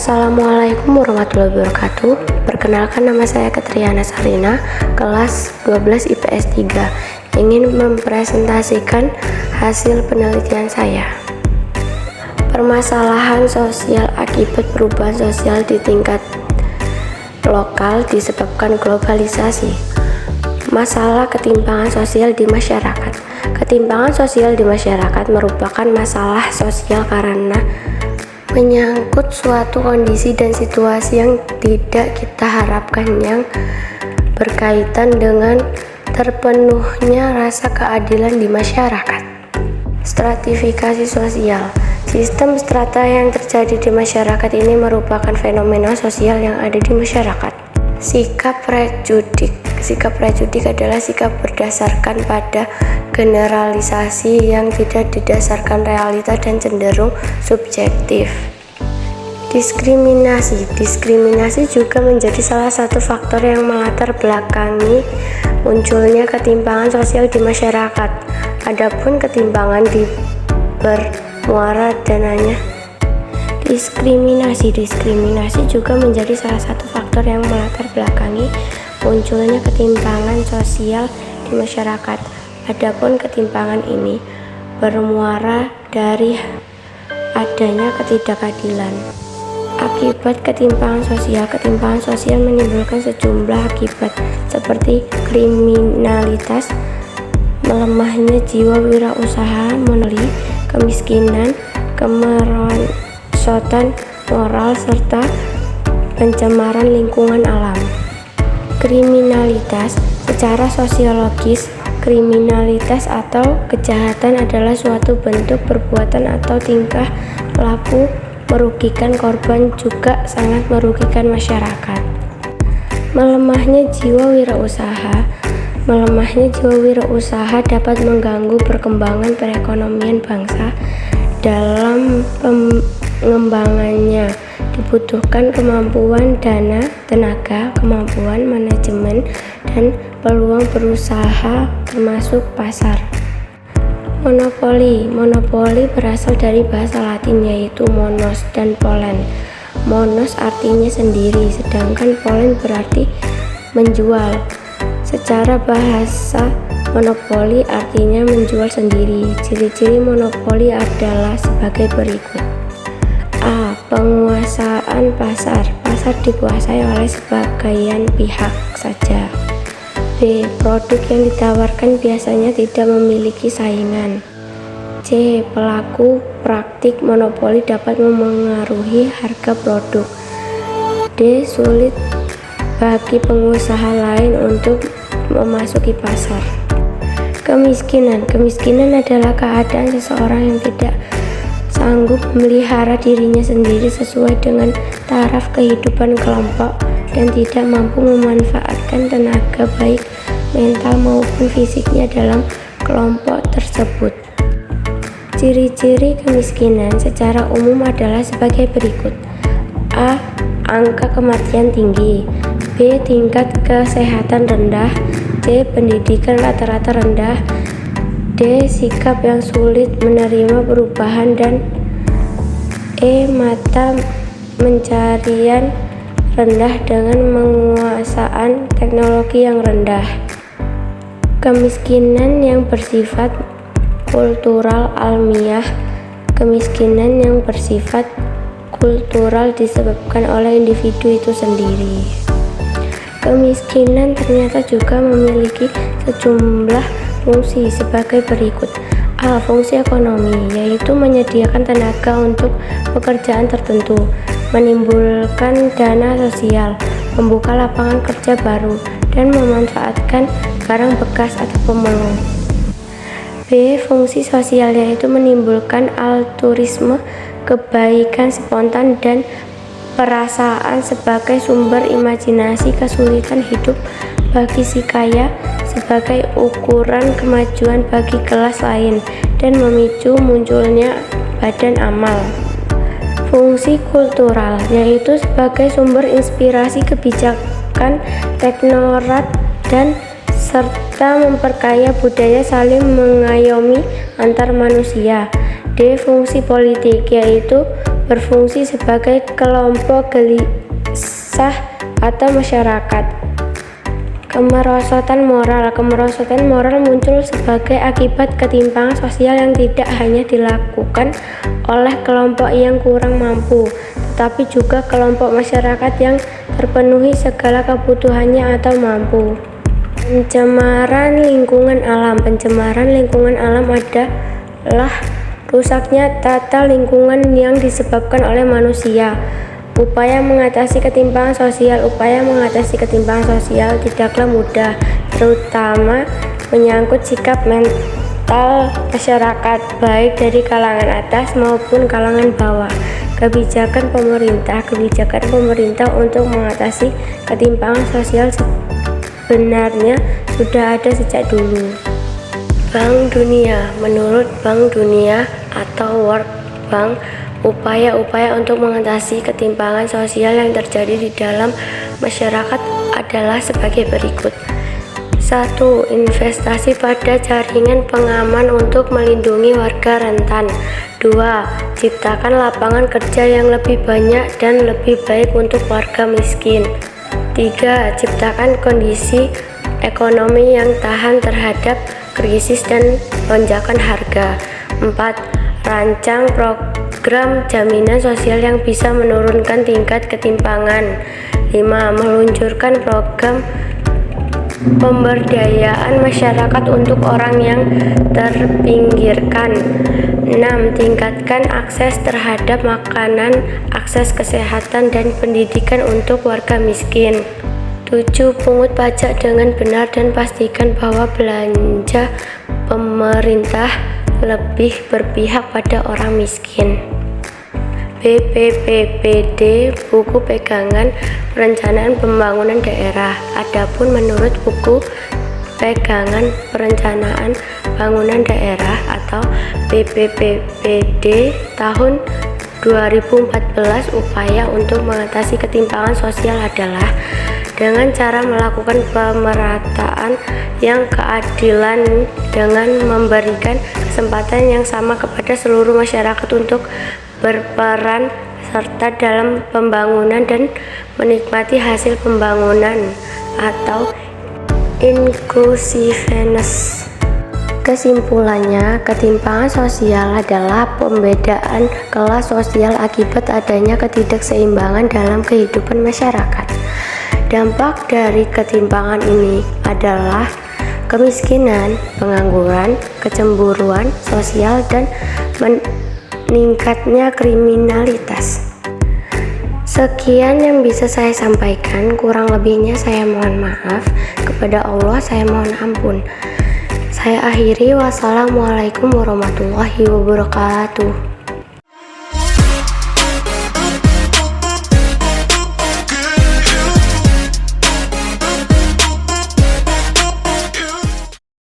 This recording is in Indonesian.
Assalamualaikum warahmatullahi wabarakatuh. Perkenalkan, nama saya Katriana Sarina, kelas 12 IPS 3. Ingin mempresentasikan hasil penelitian saya. Permasalahan sosial akibat perubahan sosial di tingkat lokal disebabkan globalisasi. Masalah ketimpangan sosial di masyarakat. Ketimpangan sosial di masyarakat merupakan masalah sosial karena menyangkut suatu kondisi dan situasi yang tidak kita harapkan, yang berkaitan dengan terpenuhnya rasa keadilan di masyarakat. Stratifikasi sosial. Sistem strata yang terjadi di masyarakat ini merupakan fenomena sosial yang ada di masyarakat. Sikap prejudik. Sikap prejudik adalah sikap berdasarkan pada generalisasi yang tidak didasarkan realita dan cenderung subjektif. Diskriminasi. Diskriminasi juga menjadi salah satu faktor yang melatar belakangi munculnya ketimpangan sosial di masyarakat. Adapun ketimpangan bermuara dananya. Diskriminasi juga menjadi salah satu faktor yang melatar belakangi munculnya ketimpangan sosial di masyarakat. Adapun ketimpangan ini bermuara dari adanya ketidakadilan. Akibat ketimpangan sosial menimbulkan sejumlah akibat seperti kriminalitas, melemahnya jiwa wirausaha, monopoli, kemiskinan, kemerosotan moral, serta pencemaran lingkungan alam. Kriminalitas. Secara sosiologis, kriminalitas atau kejahatan adalah suatu bentuk perbuatan atau tingkah laku merugikan korban, juga sangat merugikan masyarakat. Melemahnya jiwa wirausaha. Melemahnya jiwa wirausaha dapat mengganggu perkembangan perekonomian bangsa. Dalam pengembangannya dibutuhkan kemampuan dana, tenaga, kemampuan manajemen, dan peluang berusaha termasuk pasar. Monopoli. Monopoli berasal dari bahasa Latin yaitu monos dan polen. Monos artinya sendiri, sedangkan polen berarti menjual. Secara bahasa, monopoli artinya menjual sendiri. Ciri-ciri monopoli adalah sebagai berikut. A. Penguasaan pasar. Pasar dikuasai oleh sebagian pihak saja. B. Produk yang ditawarkan biasanya tidak memiliki saingan. C. Pelaku praktik monopoli dapat memengaruhi harga produk. D. Sulit bagi pengusaha lain untuk memasuki pasar. Kemiskinan. Kemiskinan adalah keadaan seseorang yang tidak sanggup memelihara dirinya sendiri sesuai dengan taraf kehidupan kelompok dan tidak mampu memanfaatkan tenaga baik mental maupun fisiknya dalam kelompok tersebut. Ciri-ciri kemiskinan secara umum adalah sebagai berikut. A. Angka kematian tinggi. B. Tingkat kesehatan rendah. C. Pendidikan rata-rata rendah. D. Sikap yang sulit menerima perubahan, dan E. Mata pencarian rendah dengan penguasaan teknologi yang rendah. Kemiskinan yang bersifat kultural alamiah. Kemiskinan yang bersifat kultural disebabkan oleh individu itu sendiri. Kemiskinan ternyata juga memiliki sejumlah fungsi sebagai berikut. A. Fungsi ekonomi, yaitu menyediakan tenaga untuk pekerjaan tertentu, menimbulkan dana sosial, membuka lapangan kerja baru, dan memanfaatkan barang bekas atau pemulung. B. Fungsi sosial, yaitu menimbulkan altruisme, kebaikan spontan, dan perasaan sebagai sumber imajinasi kesulitan hidup bagi si kaya, sebagai ukuran kemajuan bagi kelas lain, dan memicu munculnya badan amal. Fungsi kultural, yaitu sebagai sumber inspirasi kebijakan teknokrat dan serta memperkaya budaya saling mengayomi antar manusia. D. Fungsi politik, yaitu berfungsi sebagai kelompok gelisah atau masyarakat. Kemerosotan moral muncul sebagai akibat ketimpangan sosial yang tidak hanya dilakukan oleh kelompok yang kurang mampu, tetapi juga kelompok masyarakat yang terpenuhi segala kebutuhannya atau mampu. Pencemaran lingkungan alam adalah rusaknya tata lingkungan yang disebabkan oleh manusia. Upaya mengatasi ketimpangan sosial tidaklah mudah, terutama menyangkut sikap mental masyarakat, baik dari kalangan atas maupun kalangan bawah. Kebijakan pemerintah untuk mengatasi ketimpangan sosial sebenarnya sudah ada sejak dulu. Menurut Bank Dunia atau World Bank, upaya-upaya untuk mengatasi ketimpangan sosial yang terjadi di dalam masyarakat adalah sebagai berikut. 1. Investasi pada jaringan pengaman untuk melindungi warga rentan. 2. Ciptakan lapangan kerja yang lebih banyak dan lebih baik untuk warga miskin. 3. Ciptakan kondisi ekonomi yang tahan terhadap krisis dan lonjakan harga. 4. Rancang program jaminan sosial yang bisa menurunkan tingkat ketimpangan. 5. Meluncurkan program pemberdayaan masyarakat untuk orang yang terpinggirkan. 6. Tingkatkan akses terhadap makanan, akses kesehatan dan pendidikan untuk warga miskin. 7. Pungut pajak dengan benar dan pastikan bahwa belanja pemerintah lebih berpihak pada orang miskin. BPPPD, Buku Pegangan Perencanaan Pembangunan Daerah. Adapun menurut Buku Pegangan Perencanaan Bangunan Daerah atau BPPPD tahun 2014, upaya untuk mengatasi ketimpangan sosial adalah dengan cara melakukan pemerataan yang keadilan dengan memberikan kesempatan yang sama kepada seluruh masyarakat untuk berperan serta dalam pembangunan dan menikmati hasil pembangunan atau inclusiveness. Kesimpulannya, ketimpangan sosial adalah pembedaan kelas sosial akibat adanya ketidakseimbangan dalam kehidupan masyarakat. Dampak dari ketimpangan ini adalah kemiskinan, pengangguran, kecemburuan sosial, dan meningkatnya kriminalitas. Sekian yang bisa saya sampaikan, kurang lebihnya saya mohon maaf. Kepada Allah saya mohon ampun. Saya akhiri, wassalamualaikum warahmatullahi wabarakatuh.